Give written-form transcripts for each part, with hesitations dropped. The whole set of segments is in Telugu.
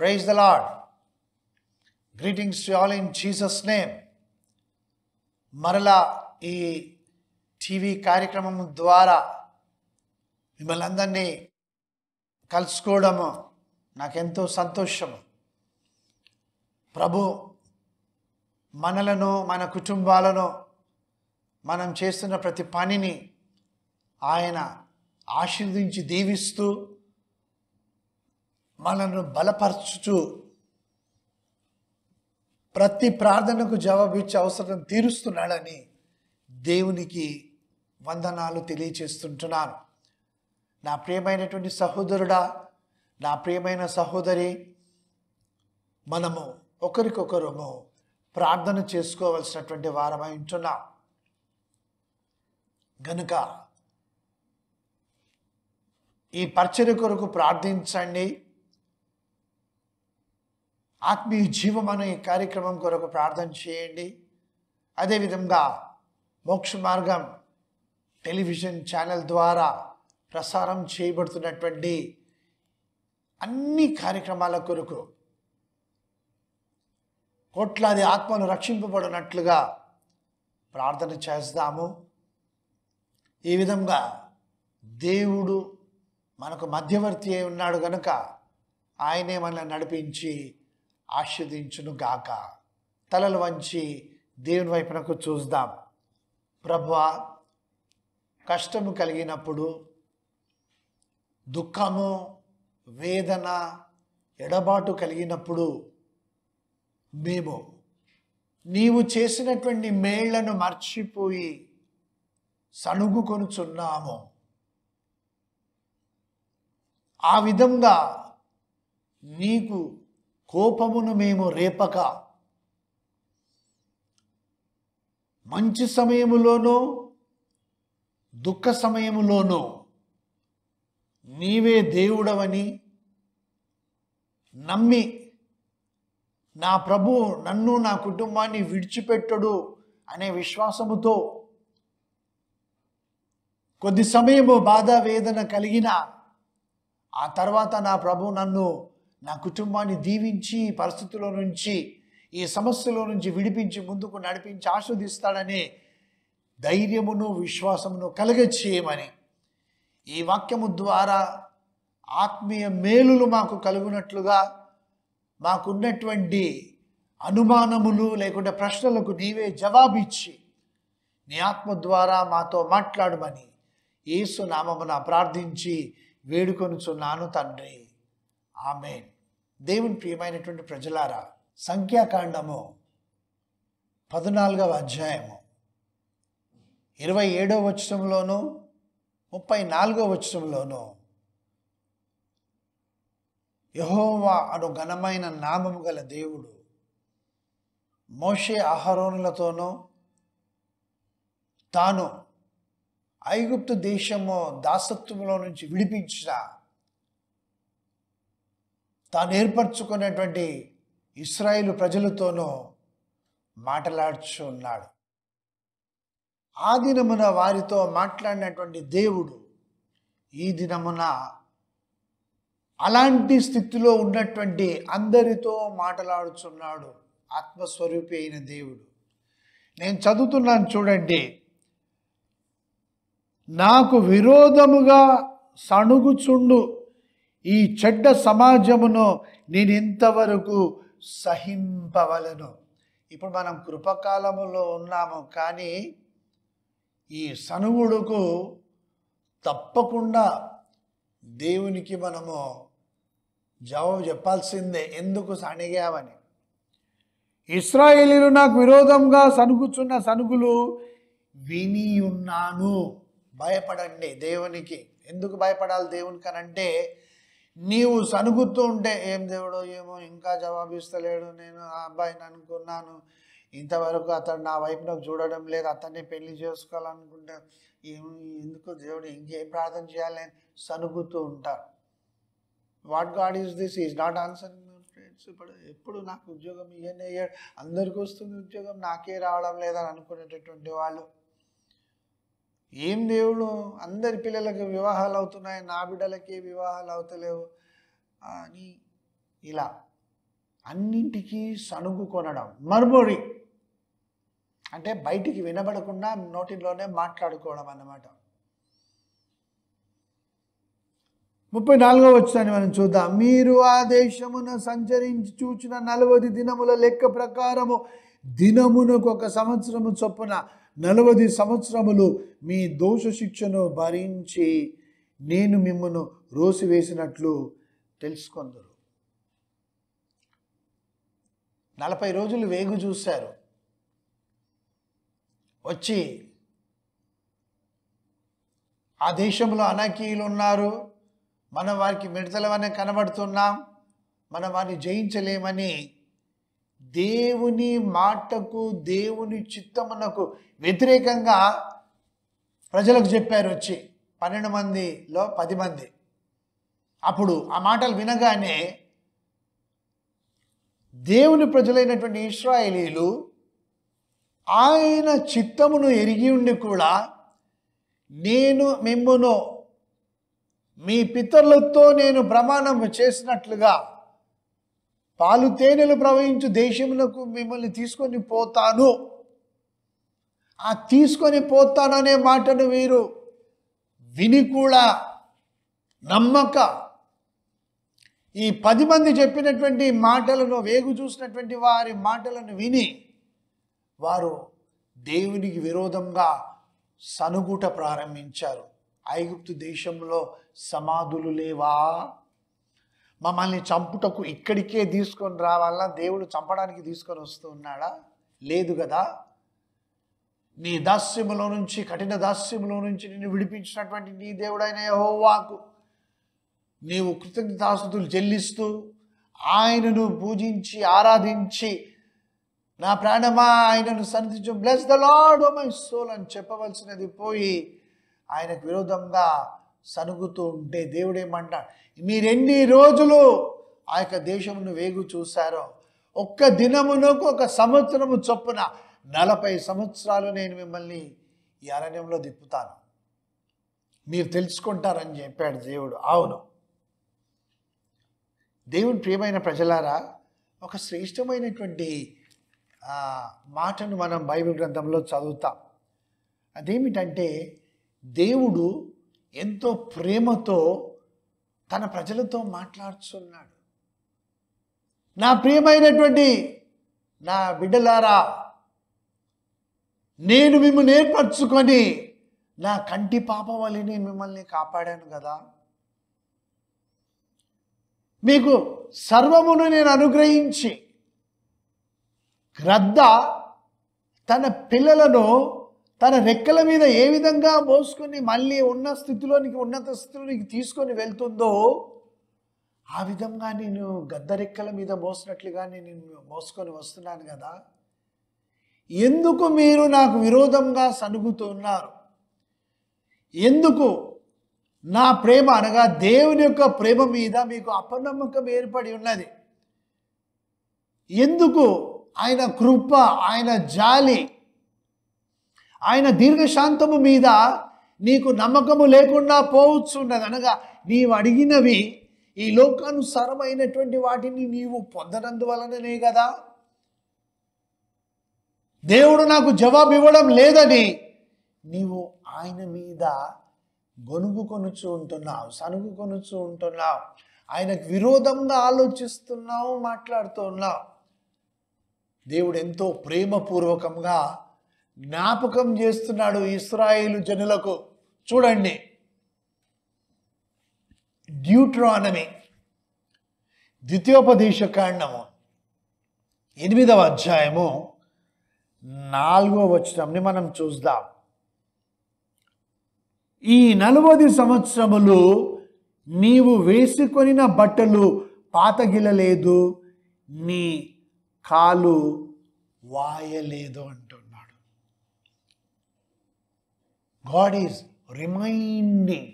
Praise the Lord. Greetings to all in Jesus' name. మరలా ఈ టీవీ కార్యక్రమం ద్వారా మిమ్మల్ని అందరినీ కలుసుకోవడము నాకెంతో సంతోషము. ప్రభు మనలను, మన కుటుంబాలను, మనం చేస్తున్న ప్రతి పనిని ఆయన ఆశీర్వదించి దీవిస్తూ మనను బలపరచుచు ప్రతి ప్రార్థనకు జవాబిచ్చే అవసరం తీరుస్తున్నాడని దేవునికి వందనాలు తెలియచేస్తుంటున్నాను. నా ప్రియమైనటువంటి సహోదరుడా, నా ప్రియమైన సహోదరి, మనము ఒకరికొకరము ప్రార్థన చేసుకోవలసినటువంటి వారమై ఉంటున్నాం. గనుక ఈ పరిచర్య కొరకు ప్రార్థించండి. ఆత్మీయ జీవం అనే ఈ కార్యక్రమం కొరకు ప్రార్థన చేయండి. అదేవిధంగా మోక్ష మార్గం టెలివిజన్ ఛానల్ ద్వారా ప్రసారం చేయబడుతున్నటువంటి అన్ని కార్యక్రమాల కొరకు కోట్లాది ఆత్మలు రక్షింపబడినట్లుగా ప్రార్థన చేస్తాము. ఈ విధంగా దేవుడు మనకు మధ్యవర్తి అయి ఉన్నాడు కనుక ఆయనే మనల్ని నడిపించి ఆశీర్వదించును గాక. తలలు వంచి దేవుని వైపునకు చూద్దాం. ప్రభువా, కష్టము కలిగినప్పుడు, దుఃఖము, వేదన, ఎడబాటు కలిగినప్పుడు మేము నీవు చేసినటువంటి మేళ్లను మర్చిపోయి సణుగుకొనుచున్నాము. ఆ విధంగా నీకు కోపమును మేము రేపక మంచి సమయములోనూ దుఃఖ సమయములోనూ నీవే దేవుడవని నమ్మి నా ప్రభు నన్ను, నా కుటుంబాన్ని విడిచిపెట్టడు అనే విశ్వాసముతో కొద్ది సమయము బాధ వేదన కలిగిన ఆ తర్వాత నా ప్రభు నన్ను, నా కుటుంబాన్ని దీవించి పరిస్థితుల్లో నుంచి, ఈ సమస్యలో నుంచి విడిపించి ముందుకు నడిపించి ఆస్వాదిస్తాడనే ధైర్యమును విశ్వాసమును కలుగచేయమని ఈ వాక్యము ద్వారా ఆత్మీయ మేలులు మాకు కలుగునట్లుగా, మాకున్నటువంటి అనుమానములు లేకుంటే ప్రశ్నలకు నీవే జవాబిచ్చి నీ ఆత్మ ద్వారా మాతో మాట్లాడమని యేసు నామమున ప్రార్థించి వేడుకొనుచున్నాను తండ్రి. ఆమేన్. దేవుని ప్రియమైనటువంటి ప్రజలారా, సంఖ్యాకాండము 14వ అధ్యాయము 27వ వచనంలోను 34వ వచనంలోను యెహోవా అను ఘనమైన నామము గల దేవుడు మోషే అహరోనులతోనూ తాను ఐగుప్తు దేశము దాసత్వంలో నుంచి విడిపించిన తాను ఏర్పరచుకున్నటువంటి ఇశ్రాయేలు ప్రజలతోనూ మాట్లాడుచు ఉన్నాడు. ఆ దినమున వారితో మాట్లాడినటువంటి దేవుడు ఈ దినమున అలాంటి స్థితిలో ఉన్నటువంటి అందరితో మాట్లాడుచున్నాడు. ఆత్మస్వరూపి అయిన దేవుడు. నేను చదువుతున్నాను చూడండి. నాకు విరోధముగా సణుగుచుండు ఈ చెడ్డ సమాజమును నేను ఎంతవరకు సహింపవలను. ఇప్పుడు మనం కృపకాలములో ఉన్నాము, కానీ ఈ సనుగుడుకు తప్పకుండా దేవునికి మనము జవాబు చెప్పాల్సిందే. ఎందుకు సణిగామని. ఇశ్రాయేలీయులు నాకు విరోధంగా సనుగుచున్న సనుగులు విని ఉన్నాను. భయపడండి దేవునికి. ఎందుకు భయపడాలి దేవునికి అనంటే, నీవు సనుగుతూ ఉంటే ఏం దేవుడో ఏమో ఇంకా జవాబిస్తలేడు, నేను ఆ అబ్బాయిని అనుకున్నాను, ఇంతవరకు అతడు నా వైపునకు చూడడం లేదు, అతన్ని పెళ్లి చేసుకోవాలనుకుంటే ఎందుకు దేవుడు ఇంకేం ప్రార్థన చేయాలి అని సనుగుతూ ఉంటారు. What God is this? Is not answering my friends. ఇప్పుడు ఎప్పుడు నాకు ఉద్యోగం ఇవన్నీ అందరికీ వస్తుంది ఉద్యోగం, నాకే రావడం లేదని అనుకునేటటువంటి వాళ్ళు, ఏం దేవుడు అందరి పిల్లలకి వివాహాలు అవుతున్నాయి, నా బిడ్డలకి వివాహాలు అవుతలేవు అని ఇలా అన్నింటికీ సనుగు కొనడం. మర్మొరి అంటే బయటికి వినబడకుండా నోటిలోనే మాట్లాడుకోవడం అన్నమాట. 34వ వచనాన్ని మనం చూద్దాం. మీరు ఆ దేశమున సంచరించి చూచిన 40 దినముల లెక్క ప్రకారము దినమునకు 1 సంవత్సరము చొప్పున 40 సంవత్సరములు మీ దోష శిక్షను భరించి నేను మిమ్మను రోసివేసినట్లు తెలుసుకొందురు. 40 రోజులు వేగు చూశారు. వచ్చి ఆ దేశంలో అనాకీయులు ఉన్నారు, మనం వారికి మిడతలవనే కనబడుతున్నాం, మనం వారిని జయించలేమని దేవుని మాటకు దేవుని చిత్తమునకు వ్యతిరేకంగా ప్రజలకు చెప్పారు. వచ్చి 12 మందిలో 10 మంది. అప్పుడు ఆ మాటలు వినగానే దేవుని ప్రజలైనటువంటి ఇశ్రాయేలీలు ఆయన చిత్తమును ఎరిగి ఉండి కూడా నేను మిమ్మును మీ పితరులతో నేను ప్రమాణం చేసినట్లుగా పాలు తేనెలు ప్రవహించు దేశమునకు మిమ్మల్ని తీసుకొని పోతాను, ఆ తీసుకొని పోతాను అనే మాటను వీరు విని కూడా నమ్మక ఈ 10 మంది చెప్పినటువంటి మాటలను, వేగు చూసినటువంటి వారి మాటలను విని వారు దేవునికి విరోధంగా సనుగుట ప్రారంభించారు. ఐగుప్తు దేశంలో సమాధులు లేవా? మమ్మల్ని చంపుటకు ఇక్కడికే తీసుకొని రావాలా? దేవుడు చంపడానికి తీసుకొని వస్తూ ఉన్నాడా? లేదు కదా. నీ దాస్యములో నుంచి, కఠిన దాస్యములో నుంచి నిన్ను విడిపించినటువంటి నీ దేవుడైన యెహోవాకు నీవు కృతజ్ఞతాస్తుతులు చెల్లిస్తూ ఆయనను పూజించి ఆరాధించి నా ప్రాణమా ఆయనను సన్నిధించు, bless the Lord O my soul అని చెప్పవలసినది పోయి ఆయనకు విరోధంగా సనుగుతూ ఉంటే దేవుడు ఏమంటాడు? మీరెన్ని రోజులు ఆ యొక్క దేశమును వేగు చూశారో, 1 దినమునకు 1 సంవత్సరము చొప్పున 40 సంవత్సరాలు నేను మిమ్మల్ని ఈ అరణ్యంలో తిప్పుతాను, మీరు తెలుసుకుంటారని చెప్పాడు దేవుడు. అవును, దేవుని ప్రియమైన ప్రజలారా, ఒక శ్రేష్టమైనటువంటి మాటను మనం బైబిల్ గ్రంథంలో చదువుతాం. అదేమిటంటే దేవుడు ఎంతో ప్రేమతో తన ప్రజలతో మాట్లాడుతున్నాడు. నా ప్రియమైనటువంటి నా బిడ్డలారా, నేను మిమ్మల్ని ఏర్పరచుకొని నా కంటి పాప వలె నేను మిమ్మల్ని కాపాడాను కదా, మీకు సర్వమును నేను అనుగ్రహించి, గ్రద్ద తన పిల్లలను తన రెక్కల మీద ఏ విధంగా మోసుకొని మళ్ళీ ఉన్నత స్థితిలోనికి తీసుకొని వెళ్తుందో ఆ విధంగా నేను గద్ద రెక్కల మీద మోసినట్లుగా నేను మోసుకొని వస్తున్నాను కదా. ఎందుకు మీరు నాకు విరోధంగా సనుగుతున్నారు? ఎందుకు నా ప్రేమ అనగా దేవుని యొక్క ప్రేమ మీద మీకు అపనమ్మకం ఏర్పడి ఉన్నది? ఎందుకు ఆయన కృప, ఆయన జాలి, ఆయన దీర్ఘశాంతము మీద నీకు నమ్మకము లేకుండా పోవచ్చున్నది? అనగా నీవు అడిగినవి ఈ లోకానుసారమైనటువంటి వాటిని నీవు పొందనందువలననే కదా. దేవుడు నాకు జవాబు ఇవ్వడం లేదని నీవు ఆయన మీద గొనుగు కొనుచు ఉంటున్నావు, సనుగు కొనుచు ఉంటున్నావు, ఆయనకు విరోధంగా ఆలోచిస్తున్నావు, మాట్లాడుతున్నావు. దేవుడు ఎంతో ప్రేమపూర్వకంగా జ్ఞాపకం చేస్తున్నాడు ఇశ్రాయేలు జనులకు. చూడండి, డ్యూట్రానమీ ద్వితీయోపదేశకాండము 8వ అధ్యాయము 4వ వచనాన్ని మనం చూద్దాం. ఈ 40 సంవత్సరములు నీవు వేసుకొనిన బట్టలు పాతగిలలేదు, నీ కాలు వాయలేదు అంటున్నాడు. God is reminding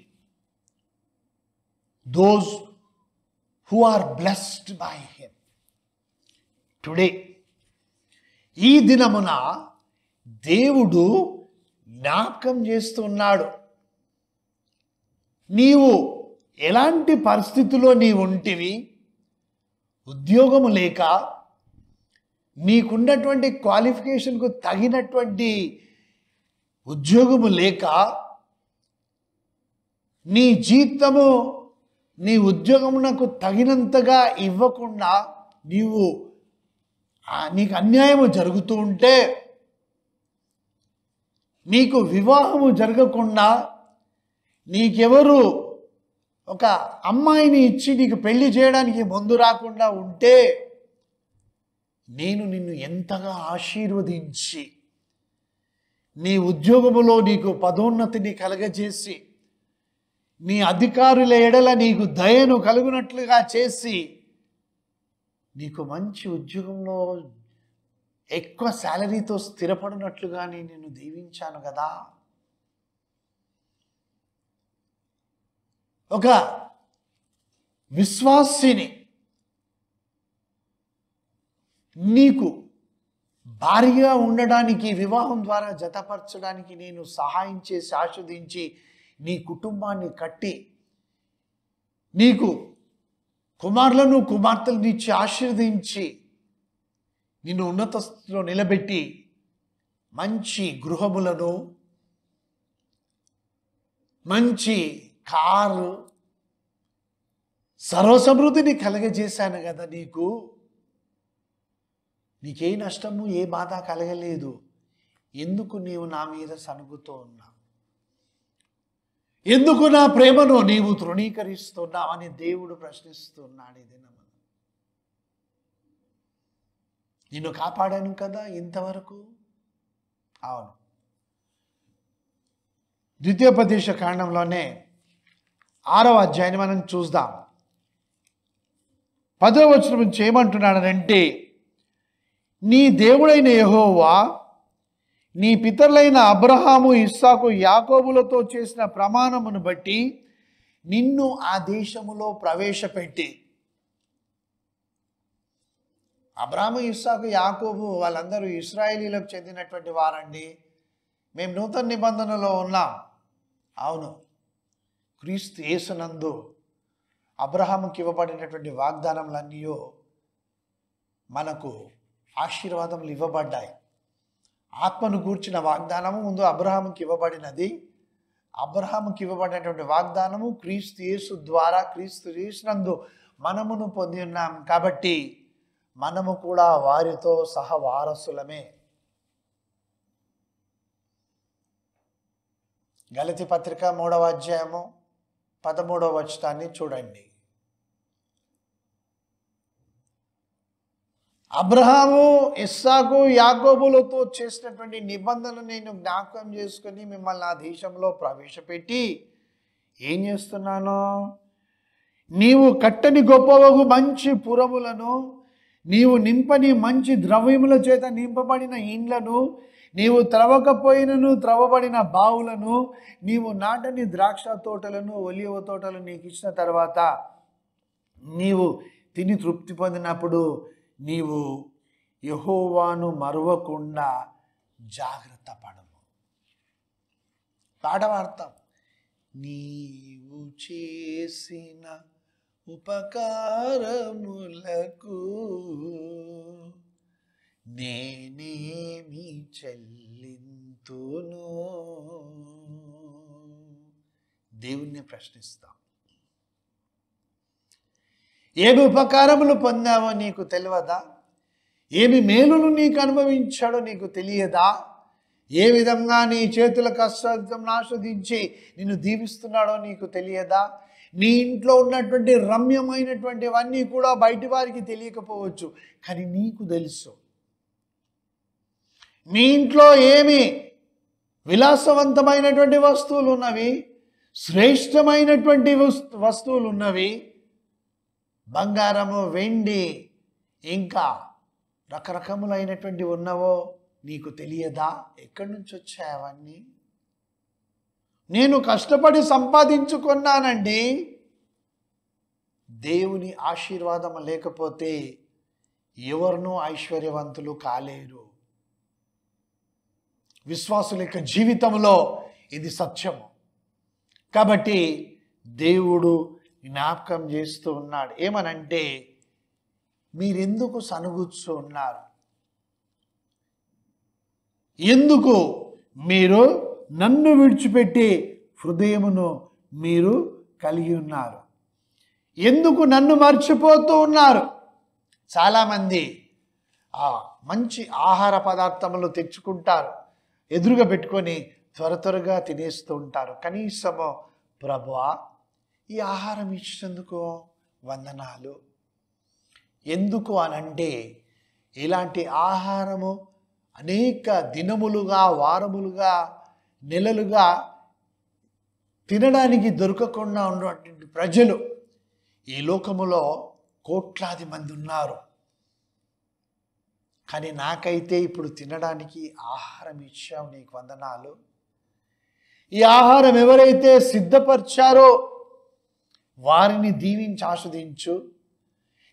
those who are blessed by him today. ఈ దినమున దేవుడు జ్ఞాపకం చేస్తున్నాడు, నీవు ఎలాంటి పరిస్థితిలో నీవు ఉంటివి, ఉద్యోగము లేక, నీకున్నటువంటి క్వాలిఫికేషన్కు తగినటువంటి ఉద్యోగము లేక, నీ జీతము నీ ఉద్యోగమునకు తగినంతగా ఇవ్వకుండా నీకు అన్యాయము జరుగుతూ ఉంటే, నీకు వివాహము జరగకుండా నీకెవరు ఒక అమ్మాయిని ఇచ్చి నీకు పెళ్లి చేయడానికి ముందు రాకుండా ఉంటే, నేను నిన్ను ఎంతగా ఆశీర్వదించి నీ ఉద్యోగములో నీకు పదోన్నతిని కలగజేసి, నీ అధికారుల ఎడల నీకు దయను కలుగునట్లుగా చేసి, నీకు మంచి ఉద్యోగంలో ఎక్కువ శాలరీతో స్థిరపడినట్లుగా నేను దీవించాను కదా. ఒక విశ్వాసిని నీకు భారీగా ఉండడానికి, వివాహం ద్వారా జతపరచడానికి నేను సహాయం చేసి ఆస్వాదించి నీ కుటుంబాన్ని కట్టి, నీకు కుమారులను కుమార్తెలను ఇచ్చి ఆశీర్వదించి నిన్ను ఉన్నత స్థితిలో నిలబెట్టి మంచి గృహములను, మంచి కారు, సర్వసమృద్ధిని కలగజేశాను కదా. నీకే నష్టము, ఏ బాధ కలగలేదు. ఎందుకు నీవు నా మీద సనుగుతూ ఉన్నావు? ఎందుకు నా ప్రేమను నీవు తృణీకరిస్తున్నావు అని దేవుడు ప్రశ్నిస్తున్నాడు. ఇది నిన్ను కాపాడాను కదా ఇంతవరకు. అవును, ద్వితీయోపదేశ కాండంలోనే 6వ అధ్యాయాన్ని మనం చూద్దాం. 10వ వచనం నుంచి ఏమంటున్నాడనంటే, నీ దేవుడైన యెహోవా నీ పితరులైన అబ్రహాము, ఇస్సాకు, యాకోబులతో చేసిన ప్రమాణమును బట్టి నిన్ను ఆ దేశములో ప్రవేశపెట్టి. అబ్రహాము, ఇస్సాకు, యాకోబు వాళ్ళందరూ ఇశ్రాయేలీలకు చెందినటువంటి వారండి. మేము నూతన నిబంధనలో ఉన్నాం. అవును, క్రీస్తు యేసునందు అబ్రహాముకి ఇవ్వబడినటువంటి వాగ్దానములన్నీ మనకు ఆశీర్వాదములు ఇవ్వబడ్డాయి. ఆత్మను గూర్చిన వాగ్దానము ముందు అబ్రహాముకి ఇవ్వబడినది. అబ్రహాముకి ఇవ్వబడినటువంటి వాగ్దానము క్రీస్తు యేసు ద్వారా, క్రీస్తు యేసునందు మనమును పొంది ఉన్నాం కాబట్టి మనము కూడా వారితో సహవారసులమే. గలతీ పత్రిక 3వ అధ్యాయము 13వ వచనాన్ని చూడండి. అబ్రహాము, ఇస్సాకు, యాకోబులతో చేసినటువంటి నిబంధనలు నేను జ్ఞాపకం చేసుకొని మిమ్మల్ని ఆ దేశంలో ప్రవేశపెట్టి ఏం చేస్తున్నాను? నీవు కట్టని గొప్పవగు మంచి పురములను, నీవు నింపని మంచి ద్రవ్యముల చేత నింపబడిన ఇండ్లను, నీవు త్రవకపోయినను త్రవబడిన బావులను, నీవు నాటని ద్రాక్ష తోటలను, ఒలివ తోటలను నీకు ఇచ్చిన తర్వాత నీవు తిని తృప్తి పొందినప్పుడు నీవు యెహోవాను మరువకుండా జాగ్రత్త పడము. పాట పాడతాం. నీవు చేసిన ఉపకారములకు నేనేమి చెల్లింతును? దేవుణ్ణి ప్రశ్నిస్తాం. ఏమి ఉపకారములు పొందావో నీకు తెలియదా? ఏమి మేలులు నీకు అనుభవించాడో నీకు తెలియదా? ఏ విధంగా నీ చేతుల కష్టం ఆస్వాదించి నిన్ను దీవిస్తున్నాడో నీకు తెలియదా? నీ ఇంట్లో ఉన్నటువంటి రమ్యమైనటువంటివన్నీ కూడా బయటి వారికి తెలియకపోవచ్చు, కానీ నీకు తెలుసు. మీ ఇంట్లో ఏమి విలాసవంతమైనటువంటి వస్తువులు ఉన్నవి, శ్రేష్టమైనటువంటి వస్తువులు ఉన్నవి, బంగారము, వెండి, ఇంకా రకరకములైనటువంటి ఉన్నవో నీకు తెలియదా? ఎక్కడి నుంచి వచ్చాయి అవన్నీ? నేను కష్టపడి సంపాదించుకున్నానండి. దేవుని ఆశీర్వాదం లేకపోతే ఎవరినూ ఐశ్వర్యవంతులు కాలేరు. విశ్వాసుల యొక్క జీవితంలో ఇది సత్యము. కాబట్టి దేవుడు జ్ఞాపకం చేస్తూ ఉన్నాడు. ఏమనంటే, మీరెందుకు సనుగుచ్చు ఉన్నారు? ఎందుకు మీరు నన్ను విడిచిపెట్టి హృదయమును మీరు కలిగి ఉన్నారు? ఎందుకు నన్ను మర్చిపోతూ ఉన్నారు? చాలామంది మంచి ఆహార పదార్థములు తెచ్చుకుంటారు, ఎదురుగా పెట్టుకొని త్వరగా తినేస్తూ ఉంటారు. కనీసము ప్రభువా ఈ ఆహారం ఇచ్చినందుకు వందనాలు. ఎందుకు అనంటే ఇలాంటి ఆహారము అనేక దినములుగా, వారములుగా, నెలలుగా తినడానికి దొరకకుండా ఉన్నటువంటి ప్రజలు ఈ లోకములో కోట్లాది మంది ఉన్నారు. కానీ నాకైతే ఇప్పుడు తినడానికి ఆహారం ఇచ్చావు, నీకు వందనాలు. ఈ ఆహారం ఎవరైతే సిద్ధపరిచారో వారిని దీవించి ఆస్వాదించు.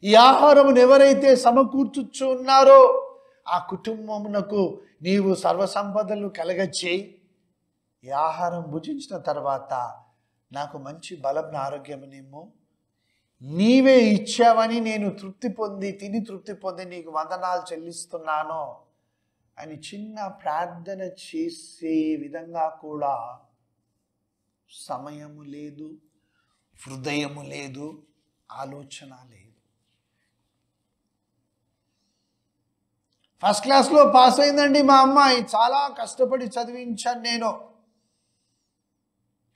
ఈ ఆహారమును ఎవరైతే సమకూర్చుచు ఉన్నారో ఆ కుటుంబమునకు నీవు సర్వసంపదలు కలగచేయి. ఈ ఆహారం భుజించిన తర్వాత నాకు మంచి బలం, ఆరోగ్యమునేమో నీవే ఇచ్చావని నేను తిని తృప్తి పొంది నీకు వందనాలు చెల్లిస్తున్నాను అని చిన్న ప్రార్థన చేసే విధంగా కూడా సమయము లేదు, హృదయము లేదు, ఆలోచన లేదు. ఫస్ట్ క్లాస్లో పాస్ అయిందండి మా అమ్మాయి, చాలా కష్టపడి చదివించాను, నేను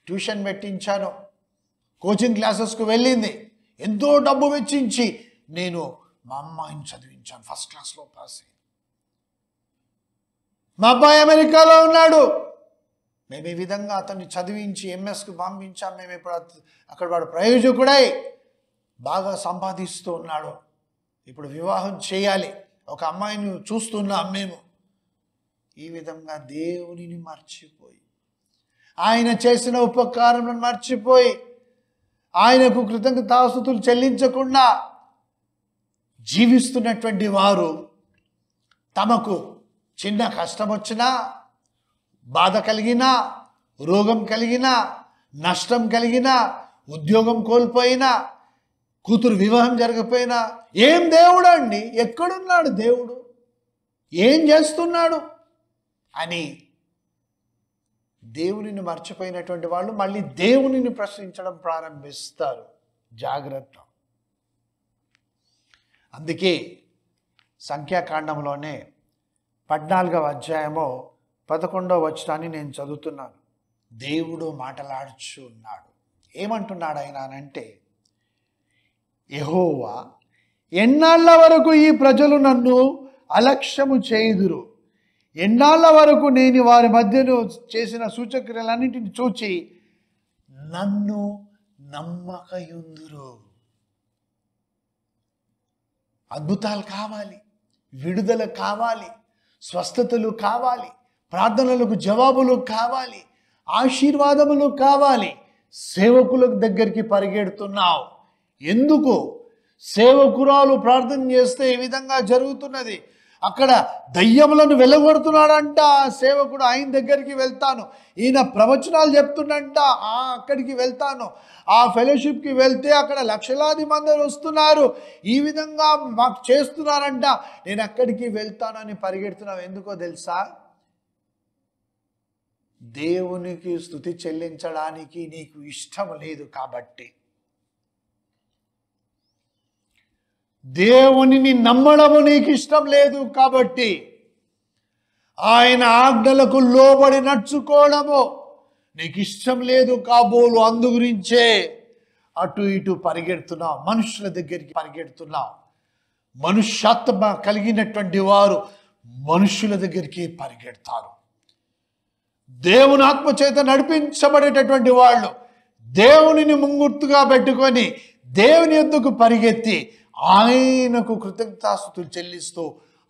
ట్యూషన్ పెట్టించాను, కోచింగ్ క్లాసెస్కు వెళ్ళింది, ఎంతో డబ్బు వెచ్చించి నేను మా అమ్మాయిని చదివించాను, ఫస్ట్ క్లాస్లో పాస్ అయ్యింది. మా అబ్బాయి అమెరికాలో ఉన్నాడు, మేము ఈ విధంగా అతన్ని చదివించి ఎంఎస్కి పంపించాం. మేము ఇప్పుడు అక్కడ వాడు ప్రయోజకుడై బాగా సంపాదిస్తూ ఉన్నాడు. ఇప్పుడు వివాహం చేయాలి, ఒక అమ్మాయిని చూస్తున్నాం మేము. ఈ విధంగా దేవునిని మర్చిపోయి, ఆయన చేసిన ఉపకారం మర్చిపోయి, ఆయనకు కృతజ్ఞతాస్తుతులు చెల్లించకుండా జీవిస్తున్నటువంటి వారు తమకు చిన్న కష్టం వచ్చినా, బాధ కలిగినా, రోగం కలిగినా, నష్టం కలిగినా, ఉద్యోగం కోల్పోయినా, కూతురు వివాహం జరగకపోయినా, ఏం దేవుడు అండి, ఎక్కడున్నాడు దేవుడు, ఏం చేస్తున్నాడు అని దేవునిని మర్చిపోయినటువంటి వాళ్ళు మళ్ళీ దేవునిని ప్రశ్నించడం ప్రారంభిస్తారు. జాగ్రత్త. అందుకే సంఖ్యాకాండంలోనే 14వ అధ్యాయము 11వ వచనాన్ని నేను చదువుతున్నాను. దేవుడు మాటలాడుచు ఉన్నాడు. ఏమంటున్నాడు ఆయన అంటే, యెహోవా, ఎన్నాళ్ళ వరకు ఈ ప్రజలు నన్ను అలక్ష్యము చేయుదురు? ఎన్నాళ్ళ వరకు నేను వారి మధ్యలో చేసిన సూచక్రియలన్నింటిని చూచి నన్ను నమ్మకయుందురు? అద్భుతాలు కావాలి, విడుదల కావాలి, స్వస్థతలు కావాలి, ప్రార్థనలకు జవాబులు కావాలి, ఆశీర్వాదములు కావాలి. సేవకుల దగ్గరికి పరిగెడుతున్నావు ఎందుకు? సేవకురాలు ప్రార్థన చేస్తే ఈ విధంగా జరుగుతున్నది. అక్కడ దయ్యములను వెళ్ళగొడుతున్నాడంట సేవకుడు, ఆయన దగ్గరికి వెళ్తాను. ఈయన ప్రవచనాలు చెప్తున్నంట, అక్కడికి వెళ్తాను. ఆ ఫెలోషిప్కి వెళ్తే అక్కడ లక్షలాది మంది వస్తున్నారు, ఈ విధంగా మాకు చేస్తున్నారంట, నేను అక్కడికి వెళ్తానని పరిగెడుతున్నావు. ఎందుకో తెలుసా? దేవునికి స్తుతి చెల్లించడానికి నీకు ఇష్టం లేదు కాబట్టి, దేవునిని నమ్మడము నీకు ఇష్టం లేదు కాబట్టి, ఆయన ఆజ్ఞలకు లోబడి నడుచుకోవడము నీకు ఇష్టం లేదు కాబోలు. అందు గురించే అటు ఇటు పరిగెడుతున్నావు, మనుషుల దగ్గరికి పరిగెడుతున్నావు. మనుష్యాత్మ కలిగినటువంటి వారు మనుషుల దగ్గరికి పరిగెడతారు. దేవుని ఆత్మ చేత నడిపించబడేటటువంటి వాళ్ళు దేవునిని ముంగుర్తుగా పెట్టుకొని దేవుని యొద్దకు పరిగెత్తి ఆయనకు కృతజ్ఞతాస్తుతులు చెల్లిస్తూ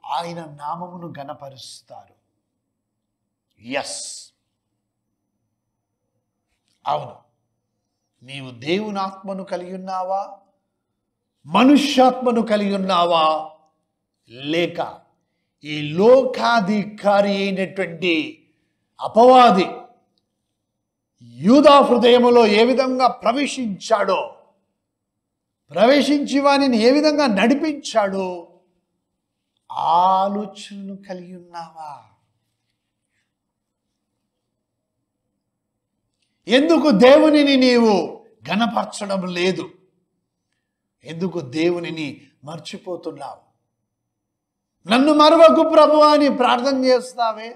ఆయన నామమును ఘనపరుస్తారు. ఎస్, అవును. నీవు దేవుని ఆత్మను కలిగి ఉన్నావా? మనుష్యాత్మను కలిగి ఉన్నావా? లేక ఈ లోకాధికారి అయినటువంటి అపవాది యూదా హృదయములో ఏ విధంగా ప్రవేశించాడో, ప్రవేశించి వారిని ఏ విధంగా నడిపించాడో ఆలోచనను కలిగి ఉన్నావా? ఎందుకు దేవునిని నీవు ఘనపరచడం లేదు? ఎందుకు దేవునిని మర్చిపోతున్నావు? నన్ను మరవకు ప్రభువా అని ప్రార్థన చేస్తావే,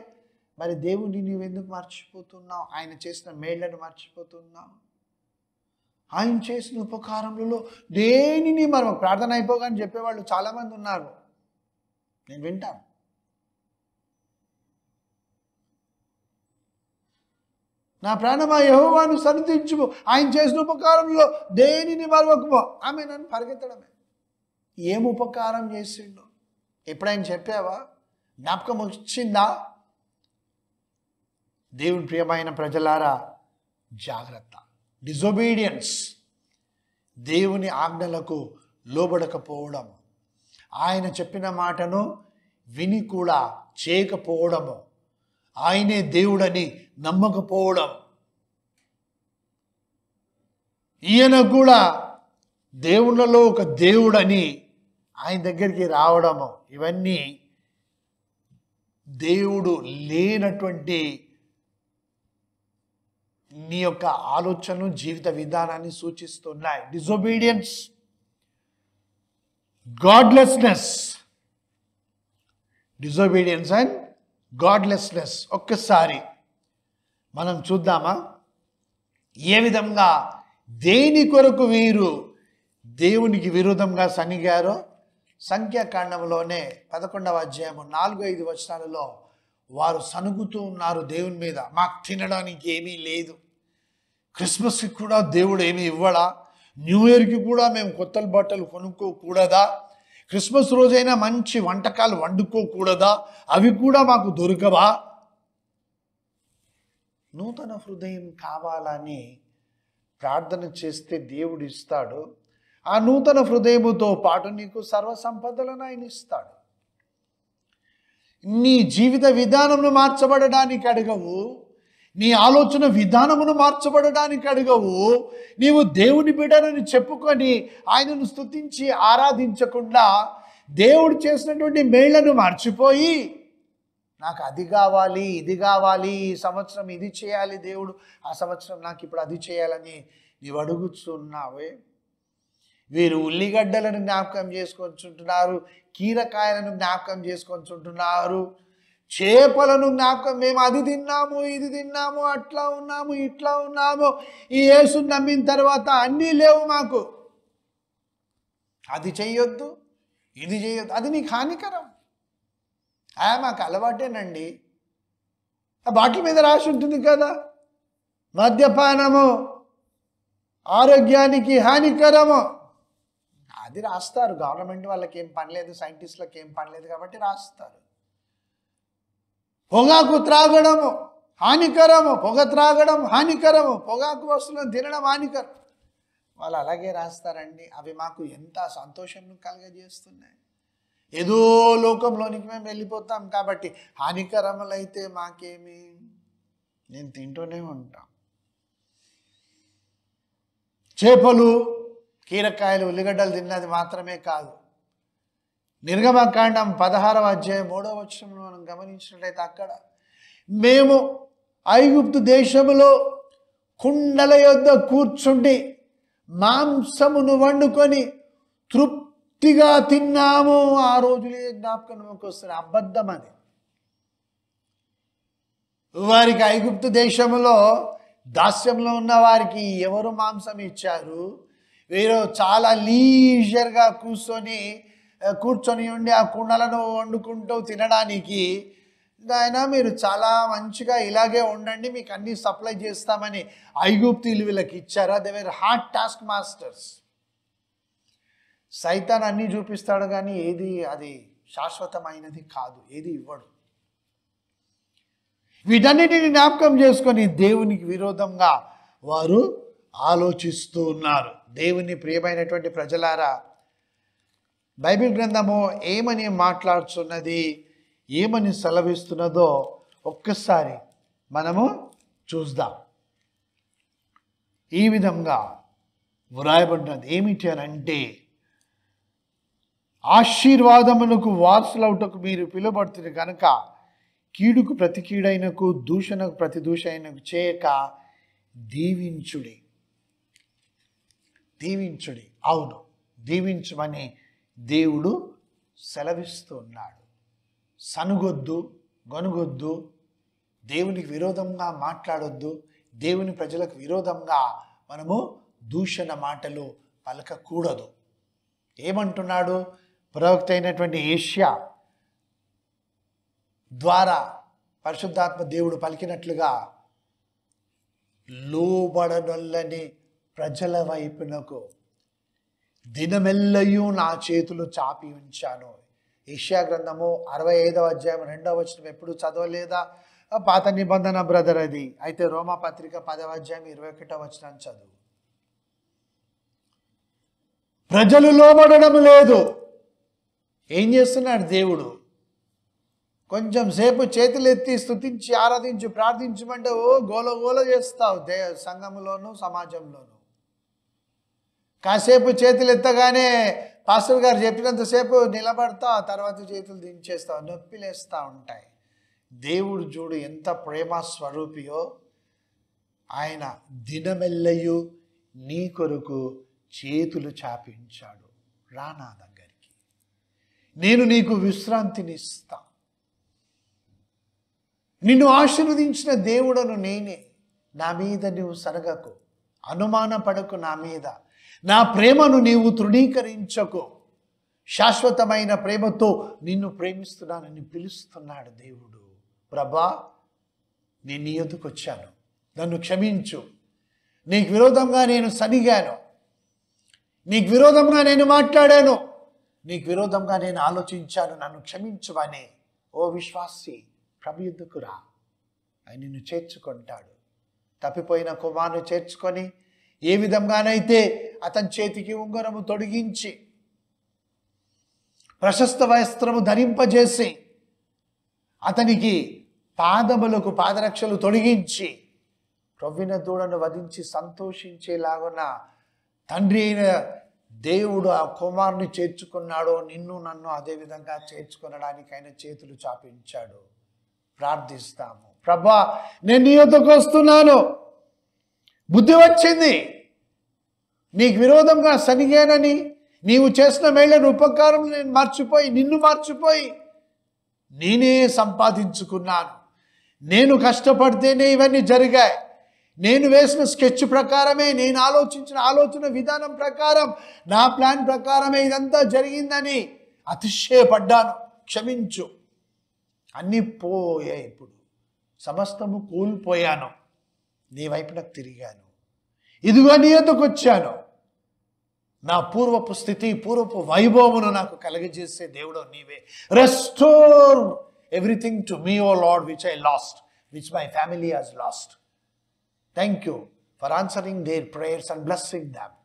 మరి దేవుని నీవెందుకు మర్చిపోతున్నావు? ఆయన చేసిన మేళ్లను మర్చిపోతున్నావు. ఆయన చేసిన ఉపకారములలో దేనిని మరవ. ప్రార్థన అయిపోగానే చెప్పేవాళ్ళు చాలామంది ఉన్నారు, నేను వింటాను. నా ప్రాణమా యెహోవాను సన్నిధించుము, ఆయన చేసిన ఉపకారంలో దేనిని మరవకుమో. ఆమె నన్ను పరిగెత్తడమే. ఏం ఉపకారం చేసిండు? ఎప్పుడైనా చెప్పావా? జ్ఞాపకం వచ్చిందా? దేవుని ప్రియమైన ప్రజలారా, జాగ్రత్త. డిజొబీడియన్స్, దేవుని ఆజ్ఞలకు లోబడకపోవడం, ఆయన చెప్పిన మాటను విని కూడా చేయకపోవడము, ఆయనే దేవుడని నమ్మకపోవడం, ఈయన కూడా దేవుళ్ళలో ఒక దేవుడని ఆయన దగ్గరికి రావడము, ఇవన్నీ దేవుడు లేనటువంటి నీ యొక్క ఆలోచన జీవిత విధానాన్ని సూచిస్తున్నాయి. Disobedience, godlessness. Disobedience and godlessness. ఒక్కసారి మనం చూద్దామా ఏ విధంగా దేని కొరకు వీరు దేవునికి విరోధంగా సనిగారో? సంఖ్యాకాండంలోనే 11వ అధ్యాయము 4-5 వచనాలలో వారు సనుగుతూ ఉన్నారు దేవుని మీద. మాకు తినడానికి ఏమీ లేదు, క్రిస్మస్కి కూడా దేవుడు ఏమీ ఇవ్వడా, న్యూ ఇయర్కి కూడా మేము కొత్త బట్టలు కొనుక్కోకూడదా, క్రిస్మస్ రోజైనా మంచి వంటకాలు వండుకోకూడదా, అవి కూడా మాకు దొరకవా? నూతన హృదయం కావాలని ప్రార్థన చేస్తే దేవుడు ఇస్తాడు. ఆ నూతన హృదయముతో పాటు నీకు సర్వ సంపదలను ఆయన ఇస్తాడు. నీ జీవిత విధానమును మార్చబడడానికి అడగవు, నీ ఆలోచన విధానమును మార్చబడడానికి అడగవు. నీవు దేవుని బిడ్డనని చెప్పుకొని ఆయనను స్తుతించి ఆరాధించకుండా దేవుడు చేసినటువంటి మేళ్లను మర్చిపోయి నాకు అది కావాలి, ఇది కావాలి, ఈ సంవత్సరం ఇది చేయాలి దేవుడు, ఆ సంవత్సరం నాకు ఇప్పుడు అది చేయాలని నీవు అడుగుతున్నావే. వీరు ఉల్లిగడ్డలను జ్ఞాపకం చేసుకొంచుంటున్నారు, కీరకాయలను జ్ఞాపకం చేసుకొంచుంటున్నారు, చేపలను జ్ఞాపకం, మేము అది తిన్నాము, ఇది తిన్నాము, అట్లా ఉన్నాము, ఇట్లా ఉన్నాము, ఈ యేసుని నమ్మిన తర్వాత అన్నీ లేవు మాకు, అది చెయ్యొద్దు, ఇది చేయొద్దు, అది నీకు హానికరం. మాకు అలవాటేనండి. ఆ బాటిల్ మీద రాసి ఉంటుంది కదా, మద్యపానము ఆరోగ్యానికి హానికరము. అది రాస్తారు. గవర్నమెంట్ వాళ్ళకి ఏం పని లేదు, సైంటిస్టులకు ఏం పని లేదు కాబట్టి రాస్తారు. పొగాకు త్రాగడము హానికరము, పొగ త్రాగడం హానికరము, పొగాకు వస్తువులను తినడం హానికరం. వాళ్ళు అలాగే రాస్తారండి. అవి మాకు ఎంత సంతోషం కలగజేస్తున్నాయి. ఏదో లోకంలోనికి మేము వెళ్ళిపోతాం కాబట్టి హానికరములైతే మాకేమి, నేను తింటూనే ఉంటాం. చేపలు, కీరకాయలు, ఉల్లిగడ్డలు తిన్నది మాత్రమే కాదు. నిర్గమకాండం 16వ అధ్యాయం 3వ వచనంలో మనం గమనించినట్లయితే అక్కడ మేము ఐగుప్తు దేశములో కుండల యొద్ద కూర్చుండి మాంసమును వండుకొని తృప్తిగా తిన్నాము. ఆ రోజులే జ్ఞాపకంలోకి వస్తున్నాయి. అబద్ధం అది. వారికి ఐగుప్తు దేశంలో దాస్యంలో ఉన్న వారికి ఎవరు మాంసం ఇచ్చారు? వీరు చాలా లీజర్గా కూర్చొని ఉండి ఆ కుండలను వండుకుంటూ తినడానికి, ఆయన మీరు చాలా మంచిగా ఇలాగే ఉండండి, మీకు అన్ని సప్లై చేస్తామని ఐగుప్తీయులు వీళ్ళకి ఇచ్చారా? They were hard task masters. సైతాన్ అన్నీ చూపిస్తాడు కానీ ఏది అది శాశ్వతమైనది కాదు, ఏది ఇవ్వడు. వీటన్నిటిని జ్ఞాపకం చేసుకొని దేవునికి విరోధంగా వారు ఆలోచిస్తూ ఉన్నారు. దేవుని ప్రియమైనటువంటి ప్రజలారా, బైబిల్ గ్రంథము ఏమని మాట్లాడుతున్నది, ఏమని సెలవిస్తున్నదో ఒక్కసారి మనము చూద్దాం. ఈ విధంగా వ్రాయబడినది. ఏమిటి అని అంటే, ఆశీర్వాదమునకు వారసులవుటకు మీరు పిలువబడుతుంది కనుక కీడుకు ప్రతి కీడైనకు దూషణకు ప్రతి దూషణకు చేయక దీవించుడి. దీవించుడి, అవును, దీవించమని దేవుడు సెలవిస్తున్నాడు. సనుగొద్దు, గొనుగొద్దు, దేవునికి విరోధంగా మాట్లాడొద్దు, దేవుని ప్రజలకు విరోధంగా మనము దూషణ మాటలు పలకకూడదు. ఏమంటున్నాడు? ప్రవక్త అయినటువంటి యెషయా ద్వారా పరిశుద్ధాత్మ దేవుడు పలికినట్లుగా, లోబడనొల్లని ప్రజల వైపునకు దినమెల్లయూ నా చేతులు చాపి ఉంచాను. యెషయా గ్రంథము 65వ అధ్యాయం 2వ వచనం ఎప్పుడు చదవలేదా? పాత నిబంధన బ్రదర్ అది. అయితే రోమా పత్రిక 10వ అధ్యాయం 21వ వచనం చదువు. ప్రజలు లోబడడం లేదు. ఏం చేస్తున్నాడు దేవుడు? కొంచెం సేపు చేతులు ఎత్తి స్తుతించి ఆరాధించి ప్రార్థించమంటే ఓ గోల గోల చేస్తావు సంఘంలోను సమాజంలోను. కాసేపు చేతులు ఎత్తగానే పాస్టర్ గారు చెప్పినంతసేపు నిలబడతా, తర్వాత చేతులు దించేస్తావు, నొప్పిలేస్తూ ఉంటాయి. దేవుడు చూడు ఎంత ప్రేమ స్వరూపియో. ఆయన దినమెల్లయు నీ కొరకు చేతులు చాపించాడు. రా నా దగ్గరికి, నేను నీకు విశ్రాంతినిస్తా. నిన్ను ఆశీర్వదించిన దేవుడను నేనే. నా మీద నీవు సరగకు, అనుమానపడకు నా మీద. నా ప్రేమను నీవు తృణీకరించకు. శాశ్వతమైన ప్రేమతో నిన్ను ప్రేమిస్తున్నానని పిలుస్తున్నాడు దేవుడు. ప్రభా, నేను నీ యొద్దకు వచ్చాను, నన్ను క్షమించు. నీకు విరోధంగా నేను సనిగాను, నీకు విరోధంగా నేను మాట్లాడాను, నీకు విరోధంగా నేను ఆలోచించాను, నన్ను క్షమించువని. ఓ విశ్వాసి, ప్రభు యొద్దకు రా, ఆయన నిన్ను చేర్చుకుంటాడు. తప్పిపోయిన కుమారుని చేర్చుకొని ఏ విధంగానైతే అతని చేతికి ఉంగరము తొడిగించి ప్రశస్త వస్త్రము ధరింపజేసి అతనికి పాదములకు పాదరక్షలు తొడిగించి ప్రవ్విన దూడను వధించి సంతోషించేలాగున తండ్రి అయిన దేవుడు ఆ కుమారుని చేర్చుకున్నాడో, నిన్ను నన్ను అదేవిధంగా చేర్చుకొనడానికి ఆయన చేతులు చాపించాడు. ప్రార్థిస్తాము. ప్రభా, నేను నీ యొద్దకు వస్తున్నాను, బుద్ధి వచ్చింది, నీకు విరోధంగా సనిగానని, నీవు చేసిన మేళ్ళను ఉపకారం నేను మర్చిపోయి, నిన్ను మర్చిపోయి నేనే సంపాదించుకున్నాను. నేను కష్టపడితేనే ఇవన్నీ జరిగాయి. నేను వేసిన స్కెచ్ ప్రకారమే, నేను ఆలోచించిన ఆలోచన విధానం ప్రకారం, నా ప్లాన్ ప్రకారమే ఇదంతా జరిగిందని అతిశయపడ్డాను. క్షమించు. అన్నీ పోయాయి. ఇప్పుడు సమస్తము కోల్పోయాను. నీ వైపునకు తిరిగాను. ఇదిగో నీ యొద్దకు వచ్చాను. నా పూర్వపు స్థితి, పూర్వపు వైభవమును నాకు కలగజేసే దేవుడు నీవే. Restore everything to me, O Lord, which I lost, which my family has lost. Thank you for answering their prayers and blessing them.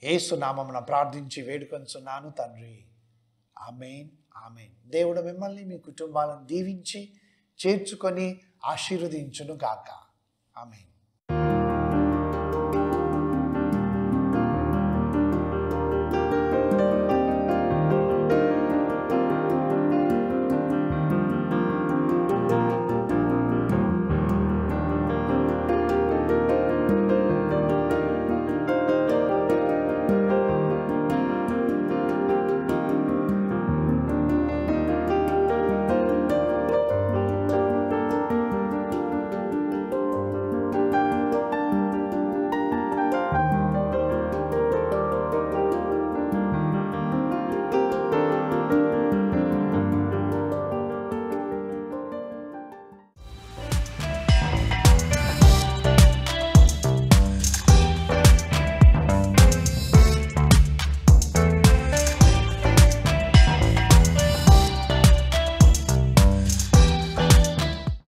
Yesu నామమున ప్రార్థించి వేడుకొంచున్నాను తండ్రి. ఆమేన్, ఆమేన్. దేవుడు మిమ్మల్ని, మీ కుటుంబాలను దీవించి చేర్చుకొని ఆశీర్వదించును గాక. ఆమేన్.